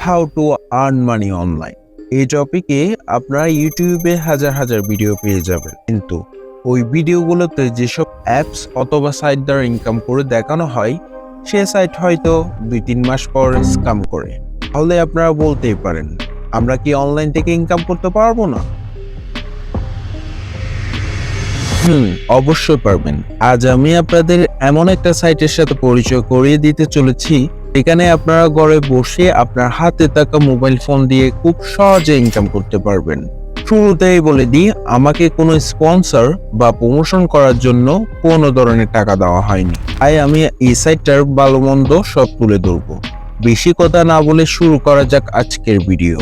How to earn money online. এই টপিকে আপনারা ইউটিউবে হাজার হাজার ভিডিও পেয়ে যাবেন, কিন্তু ওই ভিডিওগুলোতে যেসব অ্যাপস অথবা সাইট দ্বারা ইনকাম করে দেখানো হয়, সে সাইট হয়তো 2-3 মাস পর স্ক্যাম করে। তাহলে আপনারা বলতেই পারেন, আমরা কি অনলাইন থেকে ইনকাম করতে পারবো না? অবশ্যই পারবেন। আজ আমি আপনাদের এমন একটা সাইটের সাথে পরিচয় করিয়ে দিতে চলেছি, এখানে আপনারা ঘরে বসে আপনার হাতে থাকা মোবাইল ফোন দিয়ে খুব সহজে ইনকাম করতে পারবেন। শুরুতেই বলে দিই, আমাকে কোনো স্পন্সর বা প্রমোশন করার জন্য কোনো ধরনের টাকা দেওয়া হয়নি, তাই আমি এই সাইটটার ভালো মন্দ সব তুলে ধরবো। বেশি কথা না বলে শুরু করা যাক আজকের ভিডিও।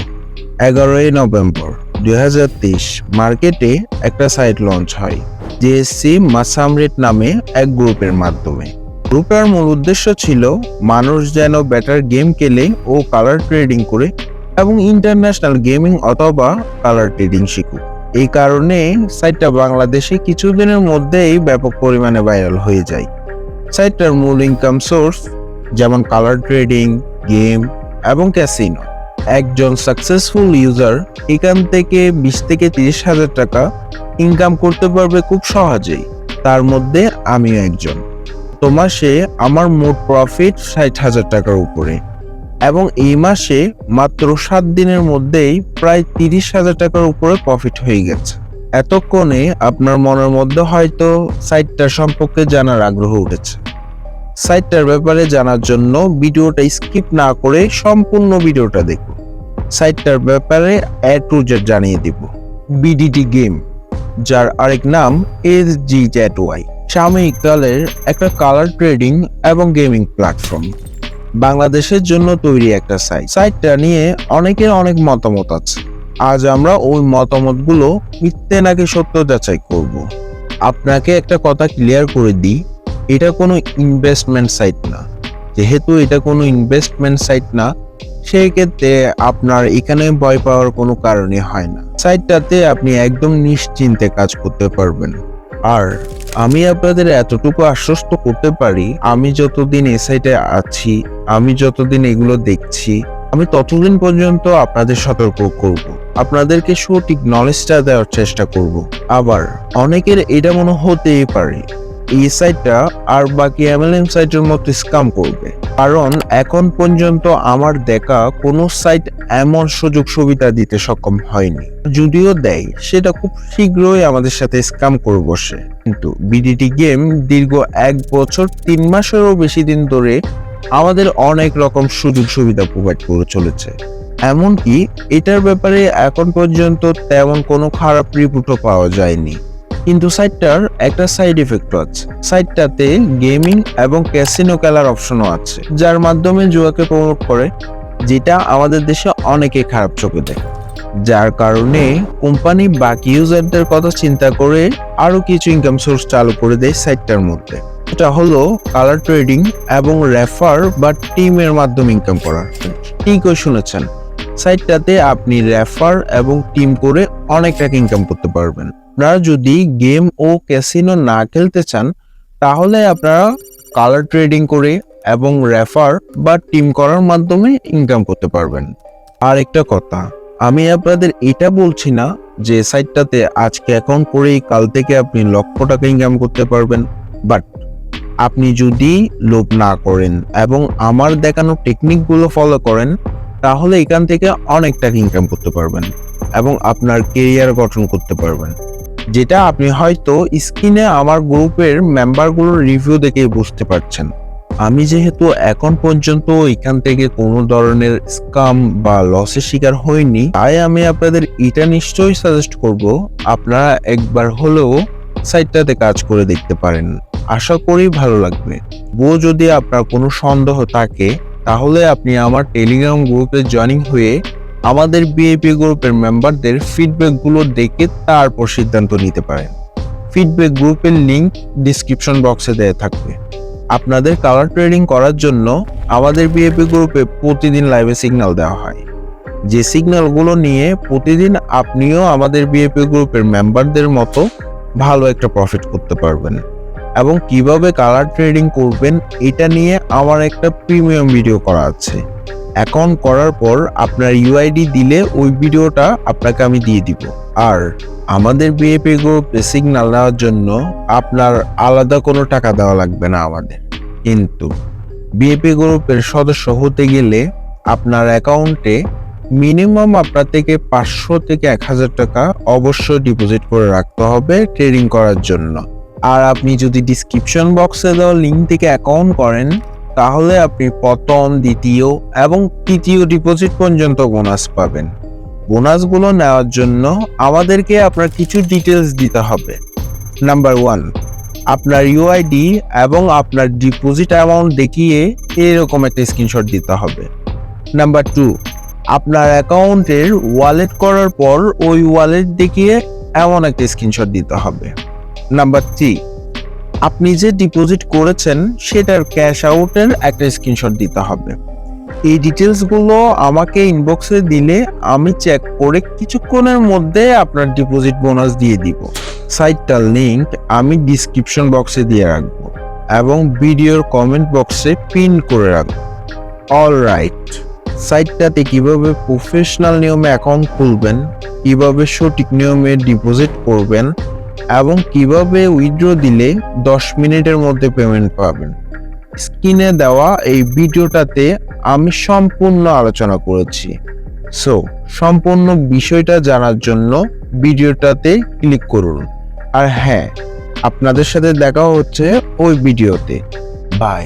11ই নভেম্বর 2023 মার্কেটে একটা সাইট লঞ্চ হয় জেএসসি মাসামরেট নামে এক গ্রুপের মাধ্যমে। গ্রুপের মূল উদ্দেশ্য ছিল মানুষ যেন বেটার গেম খেলে ও কালার ট্রেডিং করে এবং ইন্টারন্যাশনাল গেমিং অথবা কালার ট্রেডিং শিখুক। এই কারণে সাইটটা বাংলাদেশে কিছুদিনের মধ্যেই ব্যাপক পরিমাণে ভাইরাল হয়ে যায়। সাইটটার মূল ইনকাম সোর্স যেমন কালার ট্রেডিং, গেম এবং ক্যাসিনো। একজন সাকসেসফুল ইউজার এখান থেকে 20 থেকে 30 হাজার টাকা ইনকাম করতে পারবে খুব সহজেই। তার মধ্যে আমিও একজন। তো মাসে আমার মোট প্রফিট 60,000 টাকার উপরে, এবং এই মাসে মাত্র 7 দিনের মধ্যেই প্রায় 30,000 টাকার উপরে প্রফিট হয়ে গেছে। এতক্ষণে আপনার মনের মধ্যে হয়তো সাইটটার সম্পর্কে জানার আগ্রহ উঠেছে। সাইটটার ব্যাপারে জানার জন্য ভিডিওটা স্কিপ না করে সম্পূর্ণ ভিডিওটা দেখুন। সাইটটার ব্যাপারে A to Z জানিয়ে দিব। বিডিটি গেম, যার আরেক নাম SGZY, সাময়িককালের একটা কালার ট্রেডিং এবং গেমিং প্ল্যাটফর্ম। বাংলাদেশের জন্য তৈরি একটা সাইট। সাইটটা নিয়ে অনেকের অনেক মতামত আছে। আজ আমরা ওই মতামতগুলো মিথ্যে নাকি সত্য যাচাই করব। আপনাকে একটা কথা ক্লিয়ার করে দিই, এটা কোনো ইনভেস্টমেন্ট সাইট না। যেহেতু এটা কোনো ইনভেস্টমেন্ট সাইট না, সেই ক্ষেত্রে আপনার এখানে ভয় পাওয়ার কোনো কারণই হয় না। সাইটটাতে আপনি একদম নিশ্চিন্তে কাজ করতে পারবেন। আর আমি আপনাদের এতটুকু আশ্বস্ত করতে পারি, আমি যতদিন এই সাইটে আছি, আমি যতদিন এগুলো দেখছি, আমি ততদিন পর্যন্ত আপনাদের সতর্ক করব, আপনাদেরকে সঠিক নলেজটা দেওয়ার চেষ্টা করব। আবার অনেকের এটা মনে হতেই পারে এই সাইটটা আর বাকি MLM সাইটের মতো স্ক্যাম করবে, কারণ এখন পর্যন্ত আমার দেখা কোনো সাইট এমন সুযোগ সুবিধা দিতে সক্ষম হয়নি। যদিও দেয়, সেটা খুব শীঘ্রই আমাদের সাথে স্ক্যাম করে বসে। কিন্তু বিডিটি গেম দীর্ঘ 1 বছর 3 মাসেরও বেশি দিন ধরে আমাদের অনেক রকম সুযোগ সুবিধা প্রোভাইড করে চলেছে। এমনকি এটার ব্যাপারে এখন পর্যন্ত তেমন কোনো খারাপ রিপোর্টও পাওয়া যায়নি। কিন্তু সাইটটার একটা সাইড ইফেক্ট আছে। সাইটটাতে গেমিং এবং ক্যাসিনো খেলার অপশনও আছে, যার মাধ্যমে জুয়াকে প্রমোট করে, যেটা আমাদের দেশে অনেকে খারাপ চোখে দেখে। যার কারণে কোম্পানি বাকি ইউজারদের কথা চিন্তা করে আরো কিছু ইনকাম সোর্স চালু করে দেয় সাইটটার মধ্যে। এটা হলো কালার ট্রেডিং এবং রেফার বা টিমের মাধ্যমে ইনকাম করার। ঠিকই শুনেছেন, সাইটটাতে আপনি রেফার এবং টিম করে অনেক টাকা ইনকাম করতে পারবেন। আপনারা যদি গেম ও ক্যাসিনো না খেলতে চান, তাহলে আপনারা কালার ট্রেডিং করে এবং রেফার বা টিম করার মাধ্যমে ইনকাম করতে পারবেন। আর একটা কথা, আমি আপনাদের এটা বলছি না যে সাইটটাতে আজকে অ্যাকাউন্ট করেই কাল থেকে আপনি লক্ষ টাকা ইনকাম করতে পারবেন, বাট আপনি যদি লোভ না করেন এবং আমার দেখানো টেকনিকগুলো ফলো করেন, তাহলে এখান থেকে অনেক টাকা ইনকাম করতে পারবেন এবং আপনার কেরিয়ার গঠন করতে পারবেন, যেটা আপনি হয়তো স্ক্রিনে আমার গ্রুপের মেম্বারগুলোর রিভিউ দেখে বুঝতে পারছেন। আমি যেহেতু এখন পর্যন্ত এখান থেকে কোনো ধরনের স্ক্যাম বা লসের শিকার হইনি, তাই আমি আপনাদের এটা নিশ্চয়ই সাজেস্ট করব আপনারা একবার হলেও সাইটটাতে কাজ করে দেখতে পারেন। আশা করি ভালো লাগবে। যদি আপনার কোনো সন্দেহ থাকে, তাহলে আপনি আমার টেলিগ্রাম গ্রুপে জয়েনিং হয়ে আমাদের বিএপি গ্রুপের মেম্বারদের ফিডব্যাকগুলো দেখে তারপর সিদ্ধান্ত নিতে পারেন। ফিডব্যাক গ্রুপের লিংক ডিসক্রিপশন বক্সে দেওয়া থাকবে। আপনাদের কালার ট্রেডিং করার জন্য আমাদের বিএপি গ্রুপে প্রতিদিন লাইভে সিগন্যাল দেওয়া হয়, যে সিগন্যালগুলো নিয়ে প্রতিদিন আপনিও আমাদের বিএপি গ্রুপের মেম্বারদের মতো ভালো একটা প্রফিট করতে পারবেন। এবং কিভাবে কালার ট্রেডিং করবেন এটা নিয়ে আমার একটা প্রিমিয়াম ভিডিও করা আছে। অ্যাকাউন্ট করার পর আপনার ইউআইডি দিলে ওই ভিডিওটা আপনাকে আমি দিয়ে দিব। আর আমাদের বিএপি গ্রুপ সিগন্যাল নেওয়ার জন্য আপনার আলাদা কোনো টাকা দেওয়া লাগবে না আমাদের। কিন্তু বিএপি গ্রুপের সদস্য হতে গেলে আপনার অ্যাকাউন্টে মিনিমাম আপনার থেকে 500 থেকে 1000 টাকা অবশ্যই ডিপোজিট করে রাখতে হবে ট্রেডিং করার জন্য। আর আপনি যদি ডিসক্রিপশন বক্সে দেওয়া লিঙ্ক থেকে অ্যাকাউন্ট করেন তাহলে আপনি প্রথম, দ্বিতীয় এবং তৃতীয় ডিপোজিট পর্যন্ত বোনাস পাবেন। বোনাসগুলো নেওয়ার জন্য আমাদেরকে আপনার কিছু ডিটেলস দিতে হবে। নাম্বার 1, আপনার ইউআইডি এবং আপনার ডিপোজিট অ্যামাউন্ট দেখিয়ে এরকম একটা স্ক্রিনশট দিতে হবে। নাম্বার 2, আপনার অ্যাকাউন্টের ওয়ালেট করার পর ওই ওয়ালেট দেখিয়ে এমন একটা স্ক্রিনশট দিতে হবে। নাম্বার 3, আপনি যে ডিপোজিট করেছেন সেটার ক্যাশ আউটের একটা স্ক্রিনশট দিতে হবে। এই ডিটেলসগুলো আমাকে ইনবক্সে দিলে আমি চেক করে কিছুক্ষণের মধ্যে আপনার ডিপোজিট বোনাস দিয়ে দিব। সাইটটার লিংক আমি ডিসক্রিপশন বক্সে দিয়ে রাখবো এবং ভিডিওর কমেন্ট বক্সে পিন করে রাখবো। অলরাইট, সাইটটাতে কিভাবে প্রফেশনাল নিয়মে অ্যাকাউন্ট খুলবেন, কিভাবে সঠিক নিয়মে ডিপোজিট করবেন এবং কিভাবে উইথড্র দিলে 10 মিনিটের মধ্যে পেমেন্ট পাবেন, স্ক্রিনে দেওয়া এই ভিডিওটাতে আমি সম্পূর্ণ আলোচনা করেছি। সো সম্পূর্ণ বিষয়টা জানার জন্য ভিডিওটাতে ক্লিক করুন। আর হ্যাঁ, আপনাদের সাথে দেখা হচ্ছে ওই ভিডিওতে। বাই।